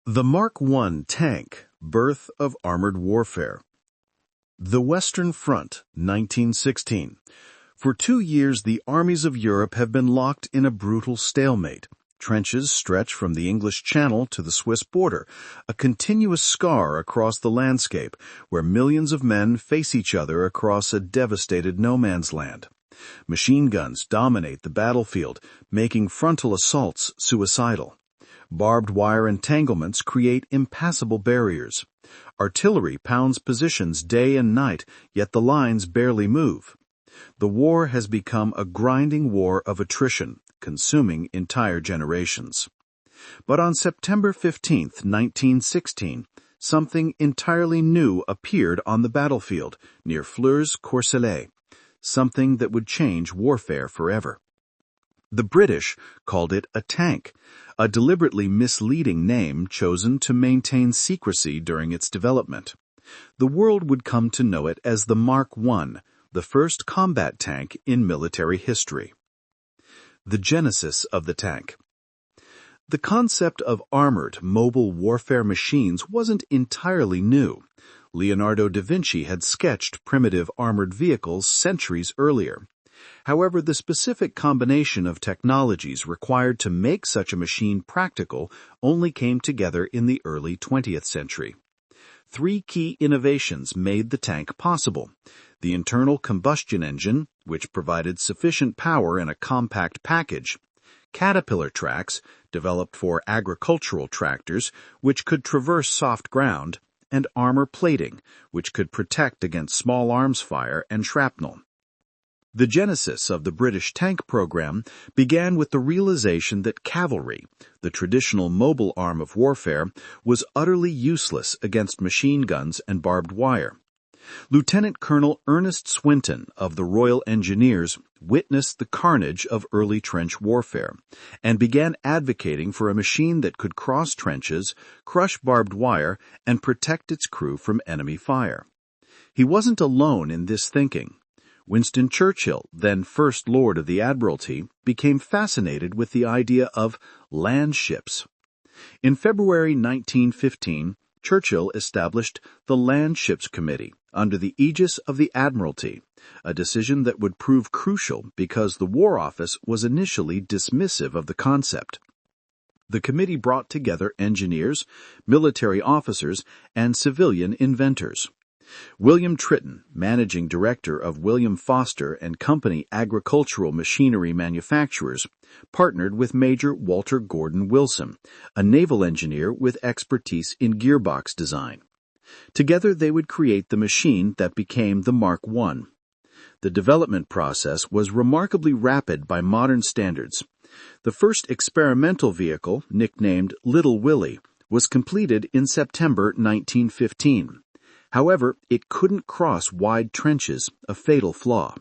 The Mark I tank, birth of armored warfare. The Western Front, 1916. For 2 years, the armies of Europe have been locked in a brutal stalemate. Trenches stretch from the English Channel to the Swiss border, a continuous scar across the landscape where millions of men face each other across a devastated no-man's land. Machine guns dominate the battlefield, making frontal assaults suicidal. Barbed wire entanglements create impassable barriers. Artillery pounds positions day and night, yet the lines barely move. The war has become a grinding war of attrition, consuming entire generations. But on September 15, 1916, something entirely new appeared on the battlefield near Flers-Courcelette, something that would change warfare forever. The British called it a tank, a deliberately misleading name chosen to maintain secrecy during its development. The world would come to know it as the Mark I, the first combat tank in military history. The genesis of the tank. The concept of armored, mobile warfare machines wasn't entirely new. Leonardo da Vinci had sketched primitive armored vehicles centuries earlier. However, the specific combination of technologies required to make such a machine practical only came together in the early 20th century. 3 key innovations made the tank possible: the internal combustion engine, which provided sufficient power in a compact package; caterpillar tracks, developed for agricultural tractors, which could traverse soft ground; and armor plating, which could protect against small arms fire and shrapnel. The genesis of the British tank program began with the realization that cavalry, the traditional mobile arm of warfare, was utterly useless against machine guns and barbed wire. Lieutenant Colonel Ernest Swinton of the Royal Engineers witnessed the carnage of early trench warfare and began advocating for a machine that could cross trenches, crush barbed wire, and protect its crew from enemy fire. He wasn't alone in this thinking. Winston Churchill, then First Lord of the Admiralty, became fascinated with the idea of land ships. In February 1915, Churchill established the Land Ships Committee under the aegis of the Admiralty, a decision that would prove crucial because the War Office was initially dismissive of the concept. The committee brought together engineers, military officers, and civilian inventors. William Tritton, managing director of William Foster and Company Agricultural Machinery Manufacturers, partnered with Major Walter Gordon Wilson, a naval engineer with expertise in gearbox design. Together they would create the machine that became the Mark I. The development process was remarkably rapid by modern standards. The first experimental vehicle, nicknamed Little Willie, was completed in September 1915. However, it couldn't cross wide trenches, a fatal flaw.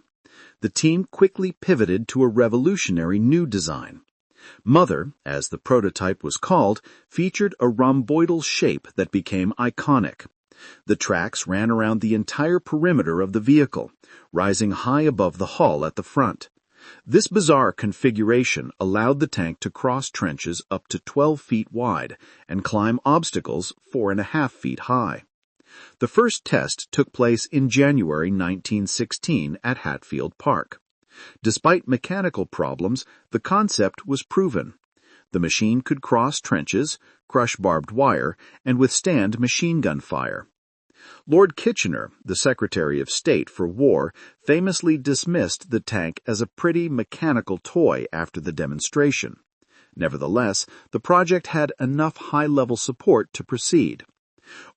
The team quickly pivoted to a revolutionary new design. Mother, as the prototype was called, featured a rhomboidal shape that became iconic. The tracks ran around the entire perimeter of the vehicle, rising high above the hull at the front. This bizarre configuration allowed the tank to cross trenches up to 12 feet wide and climb obstacles 4.5 feet high. The first test took place in January 1916 at Hatfield Park. Despite mechanical problems, the concept was proven. The machine could cross trenches, crush barbed wire, and withstand machine gun fire. Lord Kitchener, the Secretary of State for War, famously dismissed the tank as a pretty mechanical toy after the demonstration. Nevertheless, the project had enough high-level support to proceed.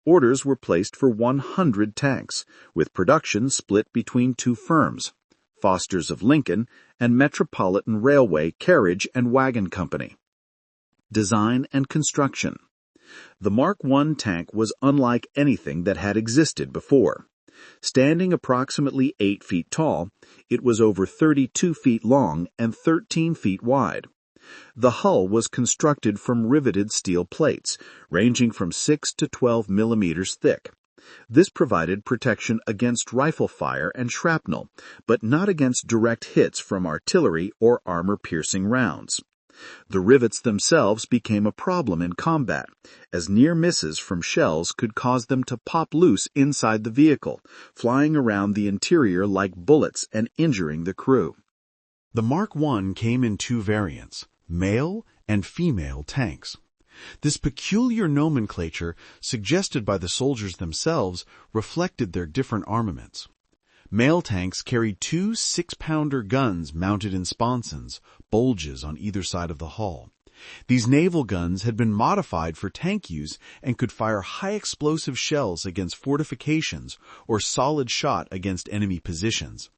Orders were placed for 100 tanks, with production split between 2 firms, Foster's of Lincoln and Metropolitan Railway Carriage and Wagon Company. Design and construction. The Mark I tank was unlike anything that had existed before. Standing approximately 8 feet tall, it was over 32 feet long and 13 feet wide. The hull was constructed from riveted steel plates, ranging from 6 to 12 millimeters thick. This provided protection against rifle fire and shrapnel, but not against direct hits from artillery or armor-piercing rounds. The rivets themselves became a problem in combat, as near misses from shells could cause them to pop loose inside the vehicle, flying around the interior like bullets and injuring the crew. The Mark I came in two variants, male and female tanks. This peculiar nomenclature, suggested by the soldiers themselves, reflected their different armaments. Male tanks carried two 6-pounder guns mounted in sponsons, bulges on either side of the hull. These naval guns had been modified for tank use and could fire high-explosive shells against fortifications or solid shot against enemy positions.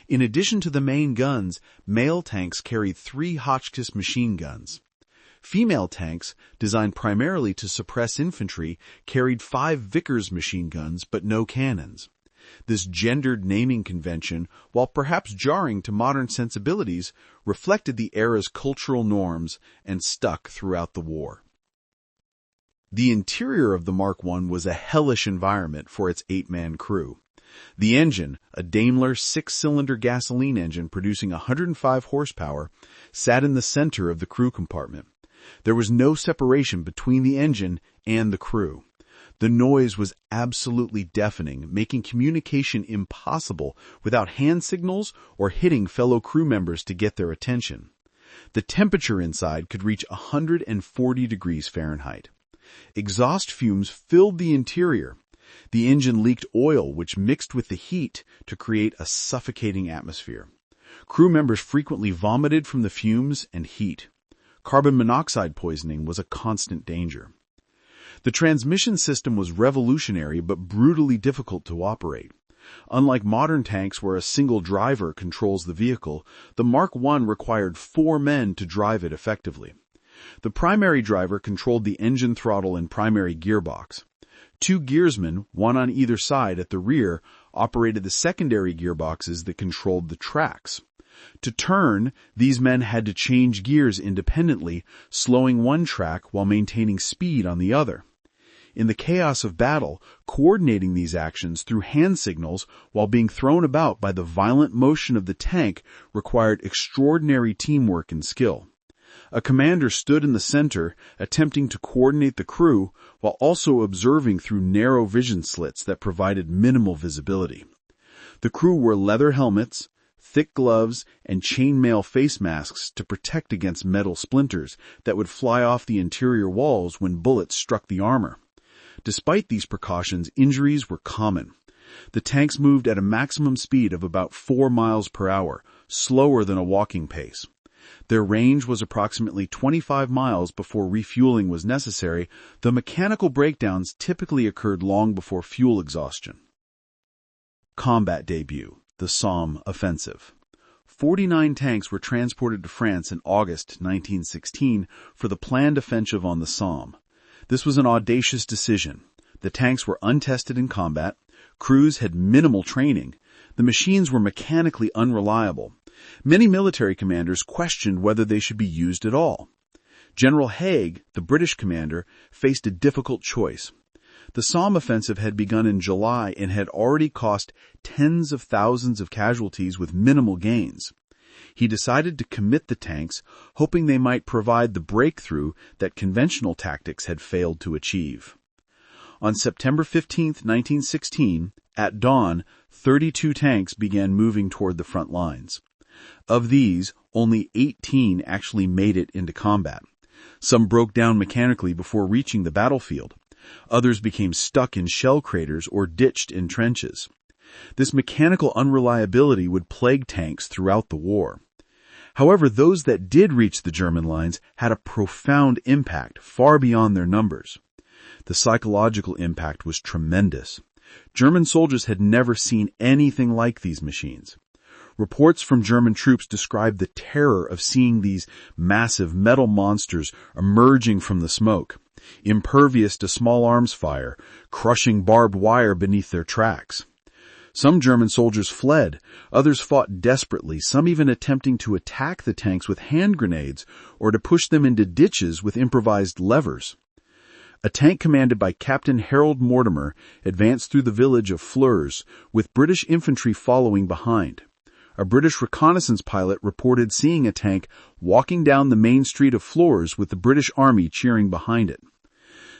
In addition to the main guns, male tanks carried 3 Hotchkiss machine guns. Female tanks, designed primarily to suppress infantry, carried 5 Vickers machine guns but no cannons. This gendered naming convention, while perhaps jarring to modern sensibilities, reflected the era's cultural norms and stuck throughout the war. The interior of the Mark I was a hellish environment for its 8-man crew. The engine, a Daimler 6-cylinder gasoline engine producing 105 horsepower, sat in the center of the crew compartment. There was no separation between the engine and the crew. The noise was absolutely deafening, making communication impossible without hand signals or hitting fellow crew members to get their attention. The temperature inside could reach 140 degrees Fahrenheit. Exhaust fumes filled the interior. The engine leaked oil which mixed with the heat to create a suffocating atmosphere. Crew members frequently vomited from the fumes and heat. Carbon monoxide poisoning was a constant danger. The transmission system was revolutionary but brutally difficult to operate. Unlike modern tanks where a single driver controls the vehicle, the Mark I required 4 men to drive it effectively. The primary driver controlled the engine throttle and primary gearbox. 2 gearsmen, one on either side at the rear, operated the secondary gearboxes that controlled the tracks. To turn, these men had to change gears independently, slowing one track while maintaining speed on the other. In the chaos of battle, coordinating these actions through hand signals while being thrown about by the violent motion of the tank required extraordinary teamwork and skill. A commander stood in the center, attempting to coordinate the crew while also observing through narrow vision slits that provided minimal visibility. The crew wore leather helmets, thick gloves, and chainmail face masks to protect against metal splinters that would fly off the interior walls when bullets struck the armor. Despite these precautions, injuries were common. The tanks moved at a maximum speed of about 4 miles per hour, slower than a walking pace. Their range was approximately 25 miles before refueling was necessary, though mechanical breakdowns typically occurred long before fuel exhaustion. Combat debut: the Somme Offensive. 49 tanks were transported to France in August 1916 for the planned offensive on the Somme. This was an audacious decision. The tanks were untested in combat, crews had minimal training, the machines were mechanically unreliable. Many military commanders questioned whether they should be used at all. General Haig, the British commander, faced a difficult choice. The Somme offensive had begun in July and had already cost tens of thousands of casualties with minimal gains. He decided to commit the tanks, hoping they might provide the breakthrough that conventional tactics had failed to achieve. On September 15, 1916, at dawn, 32 tanks began moving toward the front lines. Of these, only 18 actually made it into combat. Some broke down mechanically before reaching the battlefield. Others became stuck in shell craters or ditched in trenches. This mechanical unreliability would plague tanks throughout the war. However, those that did reach the German lines had a profound impact far beyond their numbers. The psychological impact was tremendous. German soldiers had never seen anything like these machines. Reports from German troops described the terror of seeing these massive metal monsters emerging from the smoke, impervious to small arms fire, crushing barbed wire beneath their tracks. Some German soldiers fled, others fought desperately, some even attempting to attack the tanks with hand grenades or to push them into ditches with improvised levers. A tank commanded by Captain Harold Mortimer advanced through the village of Flers, with British infantry following behind. A British reconnaissance pilot reported seeing a tank walking down the main street of Floors with the British Army cheering behind it.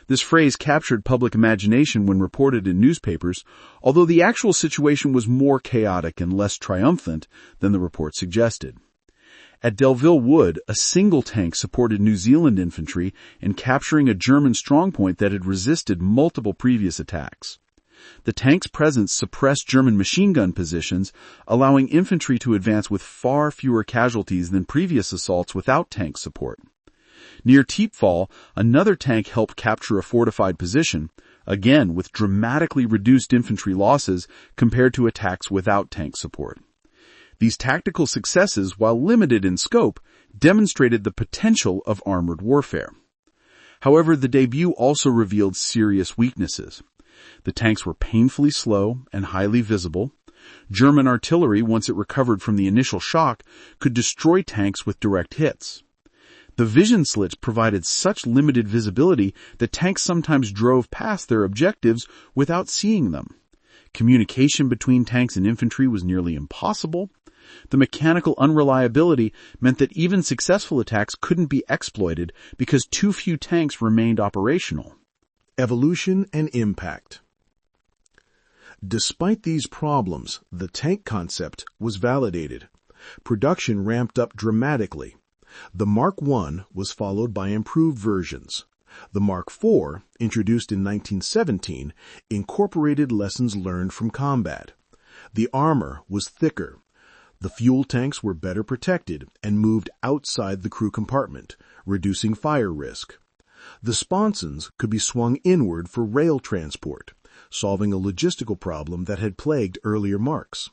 This phrase captured public imagination when reported in newspapers, although the actual situation was more chaotic and less triumphant than the report suggested. At Delville Wood, a single tank supported New Zealand infantry in capturing a German strongpoint that had resisted multiple previous attacks. The tank's presence suppressed German machine gun positions, allowing infantry to advance with far fewer casualties than previous assaults without tank support. Near Teepfall, another tank helped capture a fortified position, again with dramatically reduced infantry losses compared to attacks without tank support. These tactical successes, while limited in scope, demonstrated the potential of armored warfare. However, the debut also revealed serious weaknesses. The tanks were painfully slow and highly visible. German artillery, once it recovered from the initial shock, could destroy tanks with direct hits. The vision slits provided such limited visibility that tanks sometimes drove past their objectives without seeing them. Communication between tanks and infantry was nearly impossible. The mechanical unreliability meant that even successful attacks couldn't be exploited because too few tanks remained operational. Evolution and impact. Despite these problems, the tank concept was validated. Production ramped up dramatically. The Mark I was followed by improved versions. The Mark IV, introduced in 1917, incorporated lessons learned from combat. The armor was thicker. The fuel tanks were better protected and moved outside the crew compartment, reducing fire risk. The sponsons could be swung inward for rail transport, solving a logistical problem that had plagued earlier Marks.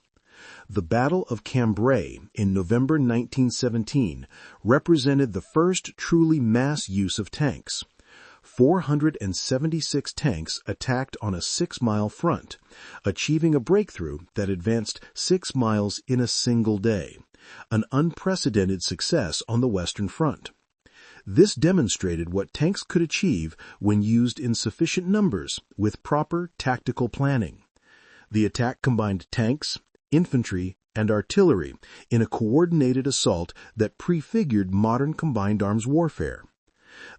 The Battle of Cambrai in November 1917 represented the first truly mass use of tanks. 476 tanks attacked on a 6-mile front, achieving a breakthrough that advanced 6 miles in a single day, an unprecedented success on the Western Front. This demonstrated what tanks could achieve when used in sufficient numbers with proper tactical planning. The attack combined tanks, infantry, and artillery in a coordinated assault that prefigured modern combined arms warfare.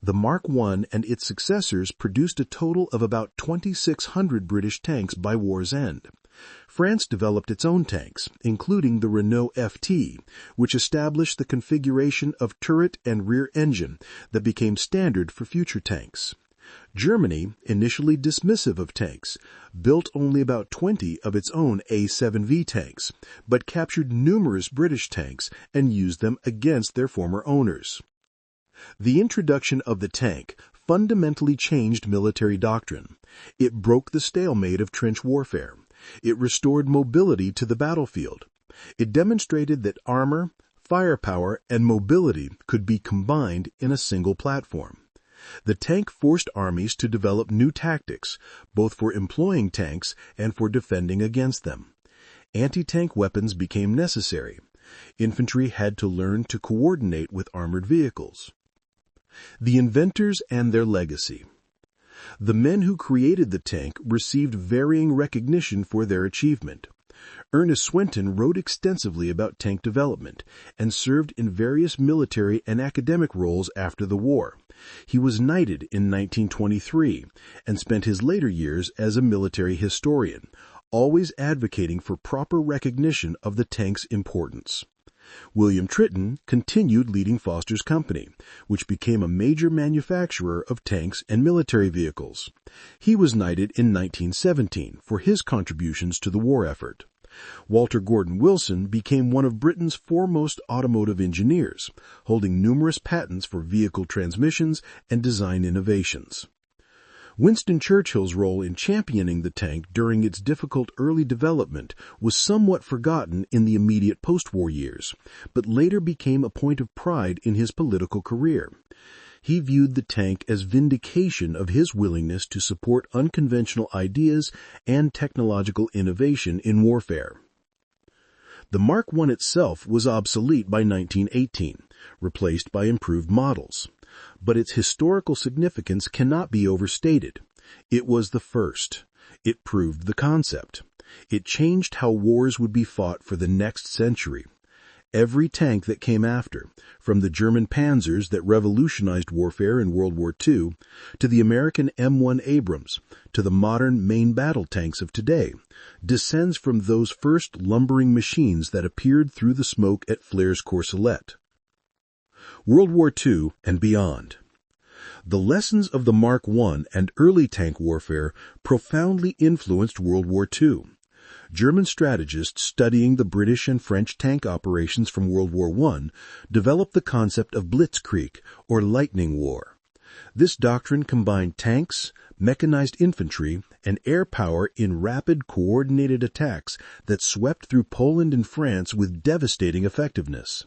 The Mark I and its successors produced a total of about 2,600 British tanks by war's end. France developed its own tanks, including the Renault FT, which established the configuration of turret and rear engine that became standard for future tanks. Germany, initially dismissive of tanks, built only about 20 of its own A7V tanks, but captured numerous British tanks and used them against their former owners. The introduction of the tank fundamentally changed military doctrine. It broke the stalemate of trench warfare. It restored mobility to the battlefield. It demonstrated that armor, firepower, and mobility could be combined in a single platform. The tank forced armies to develop new tactics, both for employing tanks and for defending against them. Anti-tank weapons became necessary. Infantry had to learn to coordinate with armored vehicles. The inventors and their legacy. The men who created the tank received varying recognition for their achievement. Ernest Swinton wrote extensively about tank development and served in various military and academic roles after the war. He was knighted in 1923 and spent his later years as a military historian, always advocating for proper recognition of the tank's importance. William Tritton continued leading Foster's company, which became a major manufacturer of tanks and military vehicles. He was knighted in 1917 for his contributions to the war effort. Walter Gordon Wilson became one of Britain's foremost automotive engineers, holding numerous patents for vehicle transmissions and design innovations. Winston Churchill's role in championing the tank during its difficult early development was somewhat forgotten in the immediate post-war years, but later became a point of pride in his political career. He viewed the tank as vindication of his willingness to support unconventional ideas and technological innovation in warfare. The Mark I itself was obsolete by 1918, replaced by improved models. But its historical significance cannot be overstated. It was the first. It proved the concept. It changed how wars would be fought for the next century. Every tank that came after, from the German Panzers that revolutionized warfare in World War II, to the American M1 Abrams, to the modern main battle tanks of today, descends from those first lumbering machines that appeared through the smoke at Flair's Courcelette. World War II and beyond. The lessons of the Mark I and early tank warfare profoundly influenced World War II. German strategists studying the British and French tank operations from World War I developed the concept of blitzkrieg, or lightning war. This doctrine combined tanks, mechanized infantry, and air power in rapid, coordinated attacks that swept through Poland and France with devastating effectiveness.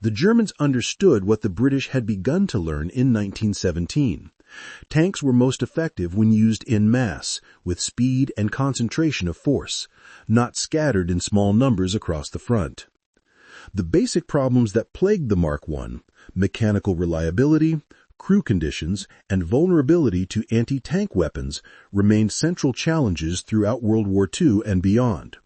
The Germans understood what the British had begun to learn in 1917. Tanks were most effective when used en masse, with speed and concentration of force, not scattered in small numbers across the front. The basic problems that plagued the Mark I, mechanical reliability, crew conditions, and vulnerability to anti-tank weapons, remained central challenges throughout World War II and beyond.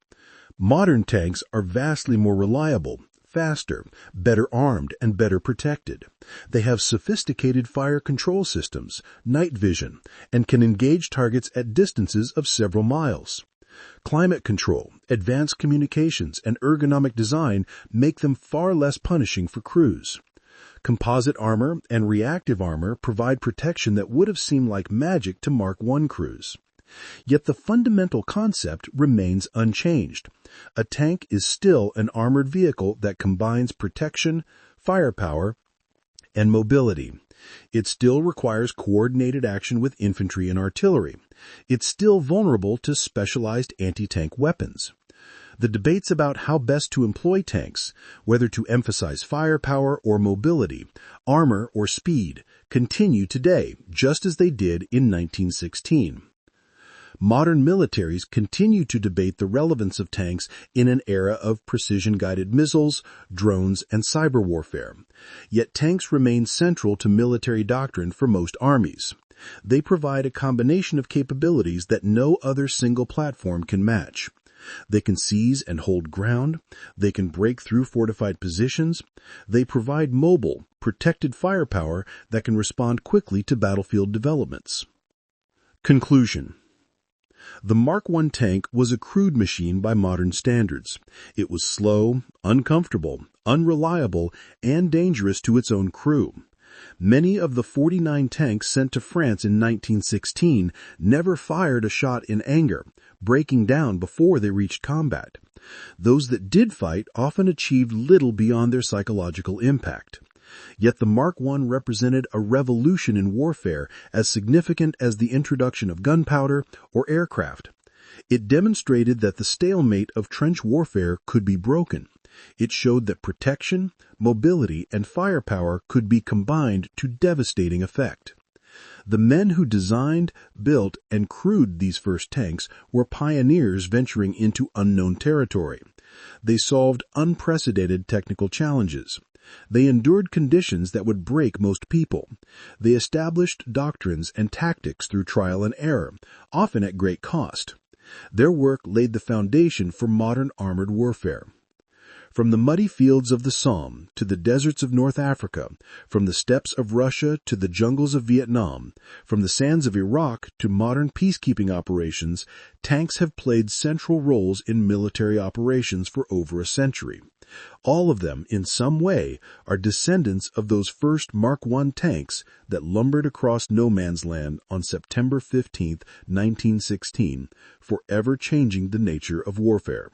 Modern tanks are vastly more reliable, faster, better armed, and better protected. They have sophisticated fire control systems, night vision, and can engage targets at distances of several miles. Climate control, advanced communications, and ergonomic design make them far less punishing for crews. Composite armor and reactive armor provide protection that would have seemed like magic to Mark I crews. Yet the fundamental concept remains unchanged. A tank is still an armored vehicle that combines protection, firepower, and mobility. It still requires coordinated action with infantry and artillery. It's still vulnerable to specialized anti-tank weapons. The debates about how best to employ tanks, whether to emphasize firepower or mobility, armor or speed, continue today, just as they did in 1916. Modern militaries continue to debate the relevance of tanks in an era of precision-guided missiles, drones, and cyber warfare. Yet tanks remain central to military doctrine for most armies. They provide a combination of capabilities that no other single platform can match. They can seize and hold ground. They can break through fortified positions. They provide mobile, protected firepower that can respond quickly to battlefield developments. Conclusion. The Mark I tank was a crude machine by modern standards. It was slow, uncomfortable, unreliable, and dangerous to its own crew. Many of the 49 tanks sent to France in 1916 never fired a shot in anger, breaking down before they reached combat. Those that did fight often achieved little beyond their psychological impact. Yet the Mark I represented a revolution in warfare as significant as the introduction of gunpowder or aircraft. It demonstrated that the stalemate of trench warfare could be broken. It showed that protection, mobility, and firepower could be combined to devastating effect. The men who designed, built, and crewed these first tanks were pioneers venturing into unknown territory. They solved unprecedented technical challenges. They endured conditions that would break most people. They established doctrines and tactics through trial and error, often at great cost. Their work laid the foundation for modern armored warfare. From the muddy fields of the Somme to the deserts of North Africa, from the steppes of Russia to the jungles of Vietnam, from the sands of Iraq to modern peacekeeping operations, tanks have played central roles in military operations for over a century. All of them, in some way, are descendants of those first Mark I tanks that lumbered across no man's land on September 15, 1916, forever changing the nature of warfare.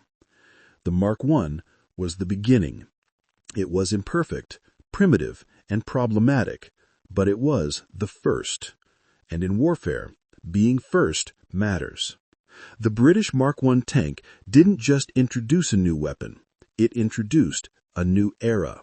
The Mark I was the beginning. It was imperfect, primitive, and problematic, but it was the first. And in warfare, being first matters. The British Mark I tank didn't just introduce a new weapon. It introduced a new era.